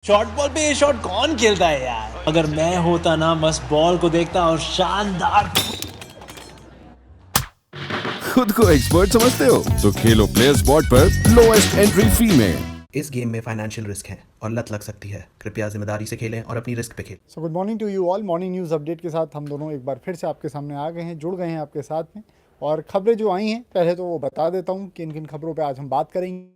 Short ball पे ये shot कौन खेलता है यार। अगर मैं होता ना बस बॉल को देखता और शानदार। खुद को एक्सपर्ट समझते हो तो खेलो प्लेयर स्पॉट पर लोएस्ट एंट्री फी में। इस गेम में फाइनेंशियल रिस्क है और लत लग सकती है। कृपया जिम्मेदारी से खेलें और अपनी रिस्क पे खेलें। So good morning to you all. Morning news update के साथ हम दोनों एक बार फिर से आपके सामने आ गए हैं, जुड़ गए हैं आपके साथ में। और खबरें जो आई हैं पहले तो वो बता देता हूँ कि किन खबरों पे आज हम बात करेंगे।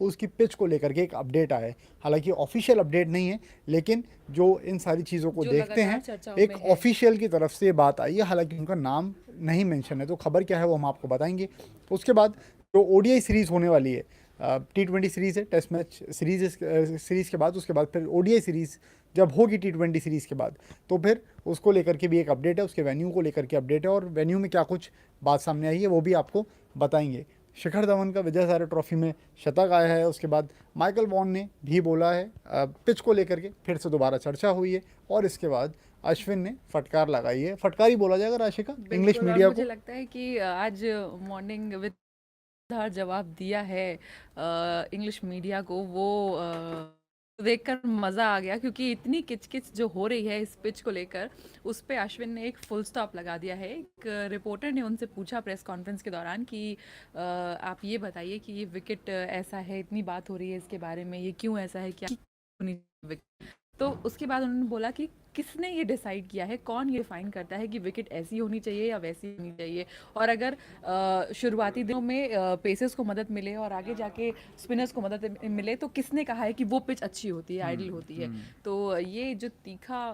उसकी पिच को लेकर के एक अपडेट आया है, हालांकि ऑफिशियल अपडेट नहीं है, लेकिन जो इन सारी चीज़ों को देखते हैं एक ऑफिशियल की तरफ से बात आई है, हालांकि उनका नाम नहीं मेंशन है। तो खबर क्या है वो हम आपको बताएंगे। उसके बाद जो ओडीआई सीरीज़ होने वाली है, T20 सीरीज़ है, टेस्ट मैच सीरीज़ के बाद उसके बाद फिर ओडीआई सीरीज़ जब होगी T20 सीरीज़ के बाद, तो फिर उसको लेकर के भी एक अपडेट है, उसके वेन्यू को लेकर के अपडेट है और वेन्यू में क्या कुछ बात सामने आई है वो भी आपको बताएंगे। शिखर धवन का विजय हज़ारे ट्रॉफी में शतक आया है। उसके बाद माइकल वॉन ने भी बोला है, पिच को लेकर के फिर से दोबारा चर्चा हुई है। और इसके बाद अश्विन ने फटकार लगाई है, फटकार ही बोला जाएगा राशिका इंग्लिश मीडिया को। मुझे लगता है कि आज मॉर्निंग विद जवाब दिया है इंग्लिश मीडिया को, वो देखकर मज़ा आ गया, क्योंकि इतनी किचकिच जो हो रही है इस पिच को लेकर, उस पे अश्विन ने एक फुल स्टॉप लगा दिया है। एक रिपोर्टर ने उनसे पूछा प्रेस कॉन्फ्रेंस के दौरान कि आप ये बताइए कि ये विकेट ऐसा है, इतनी बात हो रही है इसके बारे में, ये क्यों ऐसा है, क्या होनी चाहिए विकेट। तो उसके बाद उन्होंने बोला कि किसने ये डिसाइड किया है, कौन ये डिफाइन करता है कि विकेट ऐसी होनी चाहिए या वैसी होनी चाहिए। और अगर शुरुआती दिनों में पेसर्स को मदद मिले और आगे जाके स्पिनर्स को मदद मिले, तो किसने कहा है कि वो पिच अच्छी होती है, आइडियल होती है। तो ये जो तीखा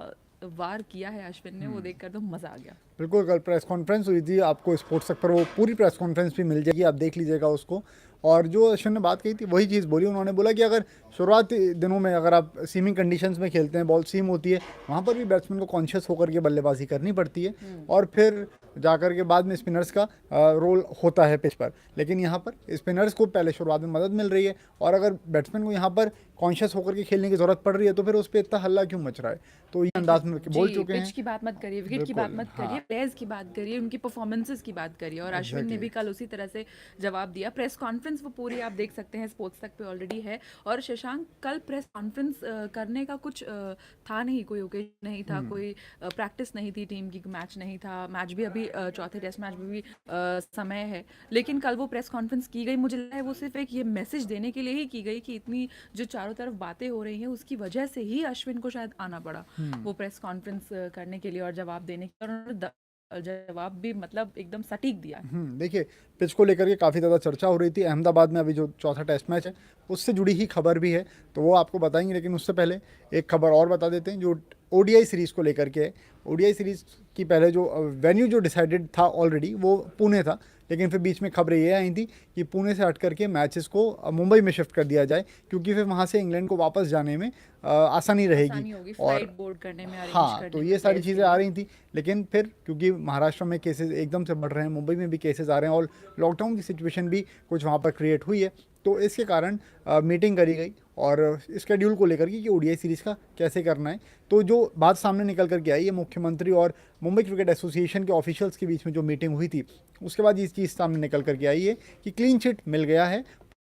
वार किया है अश्विन ने, वो देखकर तो मज़ा आ गया। बिल्कुल, कल प्रेस कॉन्फ्रेंस हुई थी, आपको स्पोर्ट्स तक पर वो पूरी प्रेस कॉन्फ्रेंस भी मिल जाएगी, आप देख लीजिएगा उसको। और जो अश्विन ने बात कही थी वही चीज़ बोली। उन्होंने बोला कि अगर शुरुआती दिनों में अगर आप सीमिंग कंडीशंस में खेलते हैं, बॉल सीम होती है, वहाँ पर भी बैट्समैन को कॉन्शियस होकर के बल्लेबाजी करनी पड़ती है और फिर जाकर के बाद में स्पिनर्स का रोल होता है पिच पर। लेकिन यहाँ पर स्पिनर्स को पहले शुरुआत में मदद मिल रही है और अगर बैट्समैन को यहाँ पर कॉन्शियस होकर के खेलने की ज़रूरत पड़ रही है तो फिर उस पर इतना हल्ला क्यों मच रहा है। तो ये अंदाज में बोल चुके हैं। पिच की बात मत करिए, विकेट की बात मत करिए, प्लेयर्स की बात करिए, उनकी परफॉर्मेंसेस की बात करिए। और अश्विन ने भी कल उसी तरह से जवाब दिया। प्रेस कॉन्फ्रेंस वो पूरी आप देख सकते हैं, स्पोर्ट्स तक पे ऑलरेडी है। और शशांक, कल प्रेस कॉन्फ्रेंस करने का कुछ था नहीं, कोई ओकेजन नहीं था, कोई प्रैक्टिस नहीं थी टीम की, मैच नहीं था, मैच भी अभी चौथे टेस्ट मैच में भी समय है। लेकिन कल वो प्रेस कॉन्फ्रेंस की गई, मुझे लगता है वो सिर्फ एक ये मैसेज देने के लिए ही की गई कि इतनी जो चारों तरफ बातें हो रही हैं उसकी वजह से ही अश्विन को शायद आना पड़ा वो प्रेस कॉन्फ्रेंस करने के लिए और जवाब देने के लिए। और उन्होंने जवाब भी मतलब एकदम सटीक दिया है। देखिए, पिच को लेकर के काफ़ी ज़्यादा चर्चा हो रही थी। अहमदाबाद में अभी जो चौथा टेस्ट मैच है उससे जुड़ी ही खबर भी है, तो वो आपको बताएंगे। लेकिन उससे पहले एक खबर और बता देते हैं जो ओडीआई सीरीज़ को लेकर के है। ओडीआई सीरीज़ की पहले जो वेन्यू जो डिसाइडेड था ऑलरेडी वो पुणे था, लेकिन फिर बीच में खबरें ये आई थी कि पुणे से हट करके मैचेस को मुंबई में शिफ्ट कर दिया जाए, क्योंकि फिर वहाँ से इंग्लैंड को वापस जाने में आसानी रहेगी और बोर्ड करने में, हाँ, तो ये सारी चीज़ें आ रही थी। लेकिन फिर क्योंकि महाराष्ट्र में केसेस एकदम से बढ़ रहे हैं, मुंबई में भी केसेस आ रहे हैं और लॉकडाउन की सिचुएशन भी कुछ वहाँ पर क्रिएट हुई है, तो इसके कारण मीटिंग करी गई और स्केड्यूल को लेकर के कि ओडीआई सीरीज़ का कैसे करना है। तो जो बात सामने निकल करके आई है, मुख्यमंत्री और मुंबई क्रिकेट एसोसिएशन के ऑफिशियल्स के बीच में जो मीटिंग हुई थी, उसके बाद ये चीज़ सामने निकल करके आई है कि क्लीन चिट मिल गया है,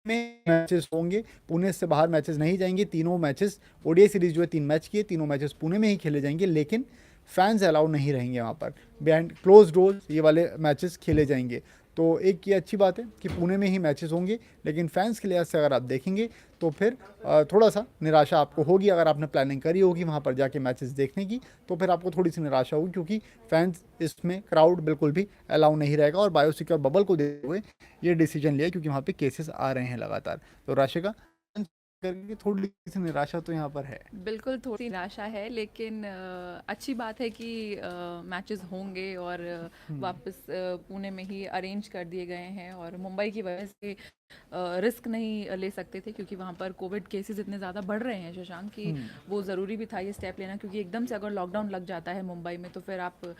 में मैचेस होंगे, पुणे से बाहर मैचेस नहीं जाएंगे। तीनों मैचेस ओडीआई सीरीज जो है 3 मैच की है, तीनों मैचेस पुणे में ही खेले जाएंगे, लेकिन फैंस अलाउ नहीं रहेंगे वहाँ पर, बिहाइंड क्लोज डोर्स ये वाले मैचेस खेले जाएंगे। तो एक ये अच्छी बात है कि पुणे में ही मैचेस होंगे, लेकिन फैंस के लिहाज से अगर आप देखेंगे तो फिर थोड़ा सा निराशा आपको होगी। अगर आपने प्लानिंग करी होगी वहाँ पर जाके मैचेस देखने की तो फिर आपको थोड़ी सी निराशा होगी, क्योंकि फैंस इसमें क्राउड बिल्कुल भी अलाउ नहीं रहेगा। और बायोसिक्योर बबल को देखते हुए ये डिसीजन लिया, क्योंकि वहाँ पे केसेस आ रहे हैं लगातार। तो राशिका, करके थोड़ी सी निराशा तो यहाँ पर है। बिल्कुल थोड़ी निराशा है, लेकिन अच्छी बात है कि मैचेस होंगे और वापस पुणे में ही अरेंज कर दिए गए हैं। और मुंबई की वजह से रिस्क नहीं ले सकते थे, क्योंकि वहाँ पर कोविड केसेस इतने ज़्यादा बढ़ रहे हैं शशांक, कि वो ज़रूरी भी था ये स्टेप लेना, क्योंकि एकदम से अगर लॉकडाउन लग जाता है मुंबई में तो फिर आप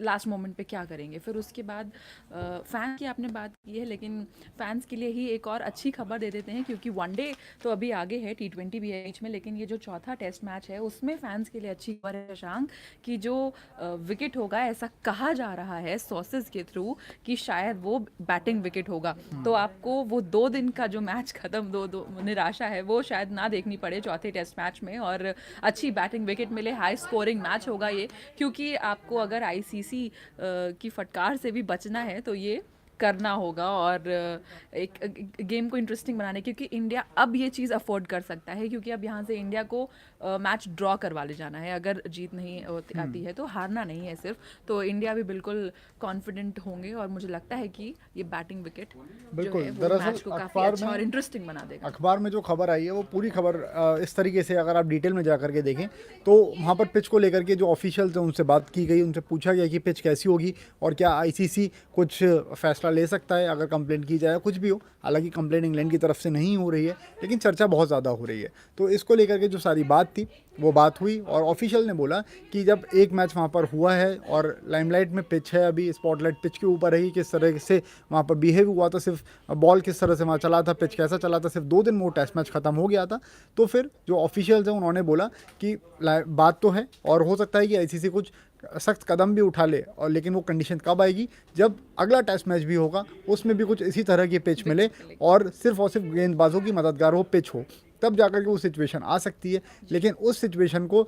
लास्ट मोमेंट पे क्या करेंगे। फिर उसके बाद फैन की आपने बात की है, लेकिन फैंस के लिए ही एक और अच्छी खबर दे देते हैं, क्योंकि वनडे तो अभी आगे है, T20 भी है बीच में, लेकिन ये जो चौथा टेस्ट मैच है उसमें फैंस के लिए अच्छी खबर है शशांक, कि जो विकेट होगा, ऐसा कहा जा रहा है सोर्सेज के थ्रू कि शायद वो बैटिंग विकेट होगा। तो आपको वो 2 दिन का जो मैच खत्म, दो निराशा है, वो शायद ना देखनी पड़े चौथे टेस्ट मैच में, और अच्छी बैटिंग विकेट मिले, हाई स्कोरिंग मैच होगा ये, क्योंकि आपको अगर आईसीसी की फटकार से भी बचना है तो ये करना होगा, और एक गेम को इंटरेस्टिंग बनाने, क्योंकि इंडिया अब ये चीज़ अफोर्ड कर सकता है, क्योंकि अब यहाँ से इंडिया को मैच ड्रॉ करवा ले जाना है, अगर जीत नहीं आती है तो हारना नहीं है सिर्फ, तो इंडिया भी बिल्कुल कॉन्फिडेंट होंगे, और मुझे लगता है कि ये बैटिंग विकेट जो बिल्कुल। है वो दरअसल मैच को काफ़ी अखबार अच्छा में- और इंटरेस्टिंग बना देगा। अखबार में जो खबर आई है वो पूरी खबर इस तरीके से, अगर आप डिटेल में जा करके देखें तो वहाँ पर पिच को लेकर के जो ऑफिशियल थे उनसे बात की गई, उनसे पूछा गया कि पिच कैसी होगी और क्या आईसीसी कुछ फैसला ले सकता है अगर कंप्लेंट की जाए, कुछ भी हो। हालांकि कंप्लेंट इंग्लैंड की तरफ से नहीं हो रही है, लेकिन चर्चा बहुत ज़्यादा हो रही है। तो इसको लेकर के जो सारी बात थी वो बात हुई, और ऑफिशियल ने बोला कि जब एक मैच वहाँ पर हुआ है और लाइमलाइट में पिच है, अभी स्पॉटलाइट पिच के ऊपर है, किस तरह से वहाँ पर बिहेव हुआ था, सिर्फ बॉल किस तरह से वहाँ चला था, पिच कैसा चला था, सिर्फ 2 दिन में वो टेस्ट मैच खत्म हो गया था। तो फिर जो ऑफिशियल्स हैं उन्होंने बोला कि बात तो है, और हो सकता है कि आईसीसी कुछ सख्त कदम भी उठा ले, और लेकिन वो कंडीशन कब आएगी, जब अगला टेस्ट मैच भी होगा उसमें भी कुछ इसी तरह की पिच मिले और सिर्फ गेंदबाजों की मददगार हो पिच हो, तब जाकर के वो सिचुएशन आ सकती है। लेकिन उस सिचुएशन को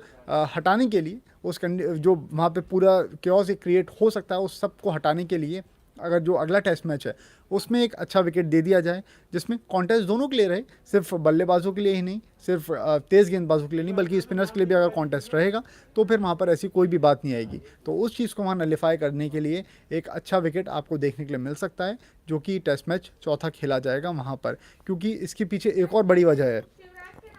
हटाने के लिए, जो वहाँ पे पूरा क्योस क्रिएट हो सकता है, उस सब को हटाने के लिए अगर जो अगला टेस्ट मैच है उसमें एक अच्छा विकेट दे दिया जाए, जिसमें कॉन्टेस्ट दोनों के लिए रहे, सिर्फ बल्लेबाजों के लिए ही नहीं, सिर्फ तेज़ गेंदबाजों के लिए नहीं, बल्कि स्पिनर्स के लिए भी अगर कॉन्टेस्ट रहेगा तो फिर वहाँ पर ऐसी कोई भी बात नहीं आएगी। तो उस चीज़ को वहाँ नलिफाई करने के लिए एक अच्छा विकेट आपको देखने के लिए मिल सकता है, जो कि टेस्ट मैच चौथा खेला जाएगा वहाँ पर। क्योंकि इसके पीछे एक और बड़ी वजह है,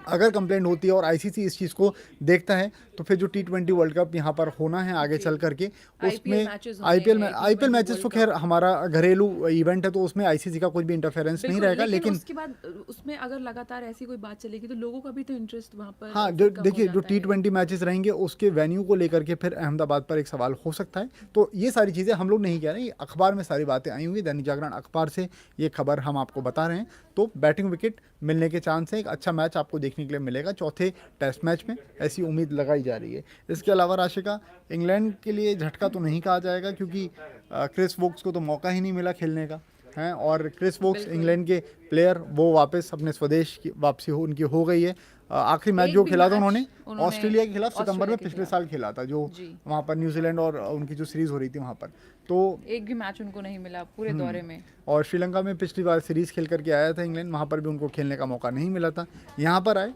अगर कंप्लेंट होती है और आईसीसी इस चीज़ को देखता है तो फिर जो T20 वर्ल्ड कप यहाँ पर होना है आगे चल करके, उसमें आईपीएल मैचेस तो खैर हमारा घरेलू इवेंट है, तो उसमें आईसीसी का कोई भी इंटरफेरेंस नहीं रहेगा। लेकिन उसके बाद उसमें अगर लगातार ऐसी कोई बात चलेगी तो लोगों का भी तो इंटरेस्ट वहाँ पर हाँ, फिर कम हो देखिए जो जाता है। T20 मैचेस रहेंगे उसके वेन्यू को लेकर के फिर अहमदाबाद पर एक सवाल हो सकता है। तो ये सारी चीज़ें हम लोग नहीं कह रहे, ये अखबार में सारी बातें आई हुई, दैनिक जागरण अखबार से ये खबर हम आपको बता रहे हैं। तो बैटिंग विकेट मिलने के चांस है, एक अच्छा मैच आपको देखने के लिए मिलेगा चौथे टेस्ट मैच में, ऐसी उम्मीद लगाई जा रही है। इसके अलावा राशिका, इंग्लैंड के लिए झटका तो नहीं कहा जाएगा, क्योंकि क्रिस वोक्स को तो मौका ही नहीं मिला खेलने का है, और क्रिस वोक्स इंग्लैंड के प्लेयर वो वापस अपने स्वदेश की वापसी उनकी हो गई है। आखिरी मैच एक जो भी खेला था मैच उन्होंने उन्होंने ऑस्ट्रेलिया के खिलाफ सितंबर में ऑस्ट्रेलिया के पिछले खिलाफ। साल खेला था, जो जी। वहाँ पर न्यूजीलैंड और उनकी जो सीरीज़ हो रही थी वहाँ पर। तो एक भी मैच उनको नहीं मिला पूरे दौरे में। और श्रीलंका में पिछली बार सीरीज़ खेल करके आया था इंग्लैंड, वहाँ पर भी उनको खेलने का मौका नहीं मिला था। यहाँ पर आए,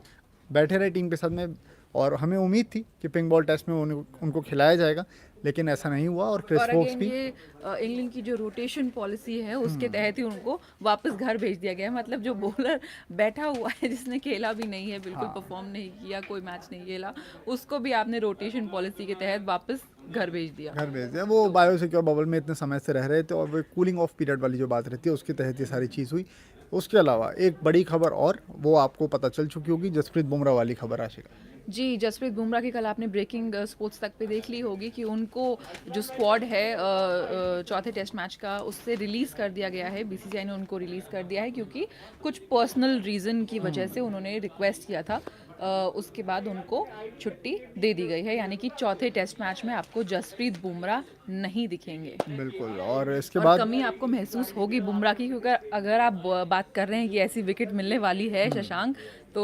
बैठे रहे टीम के साथ में, और हमें उम्मीद थी कि पिंक बॉल टेस्ट में उनको खिलाया जाएगा, लेकिन ऐसा नहीं हुआ। और क्रिस और वोक्स अगेन भी ये इंग्लैंड की जो रोटेशन पॉलिसी है उसके तहत ही उनको वापस घर भेज दिया गया है। मतलब जो बॉलर बैठा हुआ है, जिसने खेला भी नहीं है, बिल्कुल परफॉर्म नहीं किया, कोई मैच नहीं खेला, उसको भी आपने रोटेशन पॉलिसी के तहत वापस घर भेज दिया। घर भेज दिया। वो बायो सिक्योर बबल में इतने समय से रह रहे थे, और वो कूलिंग ऑफ पीरियड वाली जो बात रहती है उसके तहत ये सारी चीज़ हुई। उसके अलावा एक बड़ी खबर, और वो आपको पता चल चुकी होगी, जसप्रीत बुमराह वाली खबर आशिका। जी, जसप्रीत बुमराह की कल आपने ब्रेकिंग स्पोर्ट्स तक पे देख ली होगी कि उनको जो स्क्वाड है चौथे टेस्ट मैच का, उससे रिलीज़ कर दिया गया है। बीसीसीआई ने उनको रिलीज़ कर दिया है क्योंकि कुछ पर्सनल रीज़न की वजह से उन्होंने रिक्वेस्ट किया था। उसके बाद उनको छुट्टी दे दी गई है, यानी कि चौथे टेस्ट मैच में आपको जसप्रीत बुमराह नहीं दिखेंगे। बिल्कुल। और इसके और बाद कमी आपको महसूस होगी बुमराह की, क्योंकि अगर आप बात कर रहे हैं कि ऐसी विकेट मिलने वाली है शशांक, तो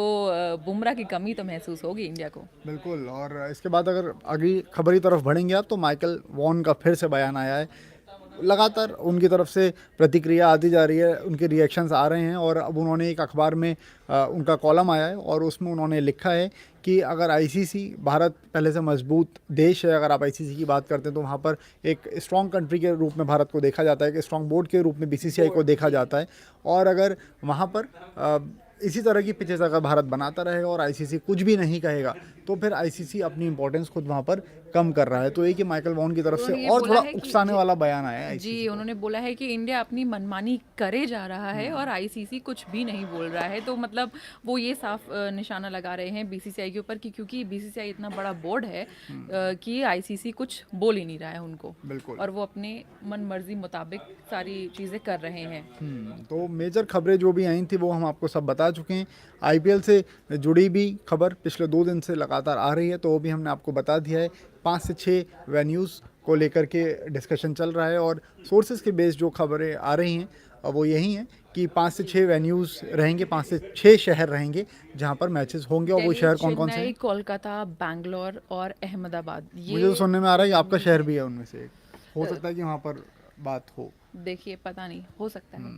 बुमराह की कमी तो महसूस होगी इंडिया को। बिल्कुल। और इसके बाद अगर अगली खबर की तरफ बढ़ेंगे आप, तो माइकल वॉन का फिर से बयान आया है। लगातार उनकी तरफ से प्रतिक्रिया आती जा रही है, उनके रिएक्शंस आ रहे हैं, और अब उन्होंने एक अखबार में उनका कॉलम आया है, और उसमें उन्होंने लिखा है कि अगर आईसीसी, भारत पहले से मजबूत देश है, अगर आप आईसीसी की बात करते हैं तो वहाँ पर एक स्ट्रॉन्ग कंट्री के रूप में भारत को देखा जाता है, एक स्ट्रॉन्ग बोर्ड के रूप में बीसीसीआई को देखा जाता है। और अगर वहाँ पर इसी तरह की पिचेस अगर भारत बनाता रहेगा और आईसीसी कुछ भी नहीं कहेगा, तो फिर आईसीसी अपनी इंपॉर्टेंस खुद वहाँ पर कम कर रहा है। तो एक ही माइकल वॉन की तरफ उन्होंने से ये और बोला थोड़ा है कि उकसाने वाला बयान आया है जी ICC को। उन्होंने बोला है कि इंडिया अपनी मनमानी करे जा रहा है और आईसीसी कुछ भी नहीं बोल रहा है। तो मतलब वो ये साफ निशाना लगा रहे हैं बीसीसीआई के ऊपर कि क्योंकि बीसीसीआई इतना बड़ा बोर्ड है कि आईसीसी कुछ बोल ही नहीं रहा है उनको, बिल्कुल। और वो अपने मन मर्जी मुताबिक सारी चीज़ें कर रहे हैं। तो मेजर खबरें जो भी आई थी वो हम आपको सब बता चुके हैं। आईपीएल से जुड़ी भी खबर पिछले 2 दिन से लगातार आ रही है, तो वो भी हमने आपको बता दिया है। 5 से 6 वेन्यूज़ को लेकर के डिस्कशन चल रहा है और सोर्सेज के बेस जो खबरें आ रही हैं वो यही हैं कि 5 से 6 वेन्यूज़ रहेंगे, 5 से 6 शहर रहेंगे जहां पर मैचेस होंगे। और वो दिल्ली, शहर कौन कौन से चेन्नई, हैं? कोलकाता, बैंगलोर और अहमदाबाद। मुझे तो सुनने में आ रहा है कि आपका शहर भी है उनमें से एक। हो सकता है कि वहाँ पर बात हो। देखिए पता नहीं, हो सकता है।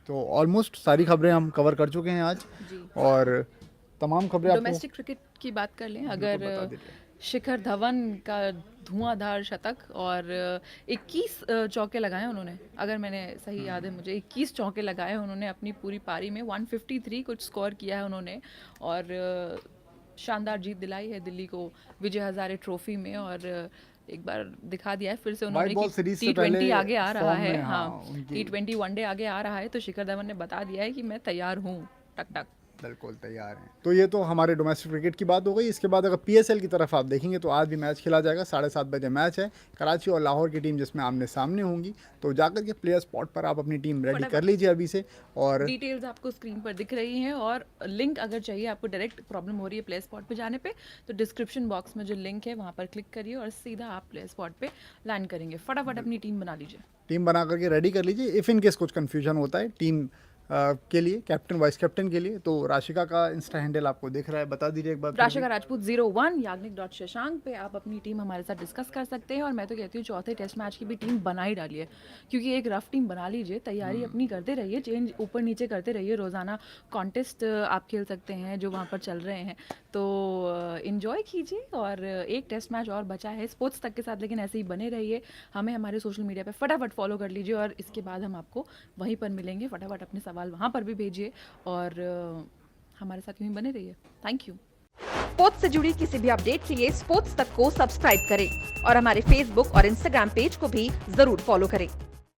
तो ऑलमोस्ट सारी खबरें हम कवर कर चुके हैं आज, जी। और तमाम खबरें आपको डोमेस्टिक क्रिकेट की बात कर लें बता अगर दीजिए। शिखर धवन का धुआंधार शतक और 21 चौके लगाए उन्होंने, अगर मैंने सही याद है मुझे 21 चौके लगाए उन्होंने अपनी पूरी पारी में। 153 कुछ स्कोर किया है उन्होंने और शानदार जीत दिलाई है दिल्ली को विजय हजारे ट्रॉफी में। और एक बार दिखा दिया है फिर से उन्होंने व्हाइट बॉल कि सीरीज से T20 पहले आगे आ रहा फॉर्म है। में, हाँ, उनकी T20 वनडे आगे आ रहा है, तो शिखर धवन ने बता दिया है कि मैं तैयार हूँ। टक टक। बिल्कुल तैयार हैं। तो ये तो हमारे डोमेस्टिक क्रिकेट की बात हो गई। इसके बाद अगर पीएसएल की तरफ आप देखेंगे तो आज भी मैच खेला जाएगा। 7:30 बजे मैच है, कराची और लाहौर की टीम जिसमें आमने सामने होंगी। तो जाकर के प्लेयर स्पॉट पर आप अपनी टीम रेडी कर लीजिए अभी से। और डिटेल्स आपको स्क्रीन पर दिख रही हैं, और लिंक अगर चाहिए आपको डायरेक्ट प्रॉब्लम हो रही है प्ले स्पॉट पे जाने पे, तो डिस्क्रिप्शन बॉक्स में जो लिंक है वहाँ पर क्लिक करिए और सीधा आप प्ले स्पॉट पे लैंड करेंगे। फटाफट अपनी टीम बना लीजिए। टीम बना करके रेडी कर लीजिए। इफ़ इन केस कुछ कन्फ्यूजन होता है टीम के लिए, कैप्टन वाइस कैप्टन के लिए, तो राशिका का इंस्टा हैंडल आपको दिख रहा है, बता दीजिए एक बार। राशिका राजपूत 01 याग्निक.शशांक पे आप अपनी टीम हमारे साथ डिस्कस कर सकते हैं। और मैं तो कहती हूँ चौथे टेस्ट मैच की भी टीम बना ही डालिए, क्योंकि एक रफ टीम बना लीजिए, तैयारी अपनी करते रहिए, चेंज ऊपर नीचे करते रहिए। रोज़ाना कॉन्टेस्ट आप खेल सकते हैं जो वहाँ पर चल रहे हैं, तो इन्जॉय कीजिए। और एक टेस्ट मैच और बचा है स्पोर्ट्स तक के साथ, लेकिन ऐसे ही बने रहिए। हमें हमारे सोशल मीडिया पे फटाफट फॉलो कर लीजिए और इसके बाद हम आपको वहीं पर मिलेंगे। फटाफट अपने सवाल वहाँ पर भी भेजिए और हमारे साथ यूं ही बने रहिए। Thank you. स्पोर्ट्स से जुड़ी किसी भी अपडेट के लिए स्पोर्ट्स तक को सब्सक्राइब करें और हमारे फेसबुक और इंस्टाग्राम पेज को भी जरूर फॉलो करें।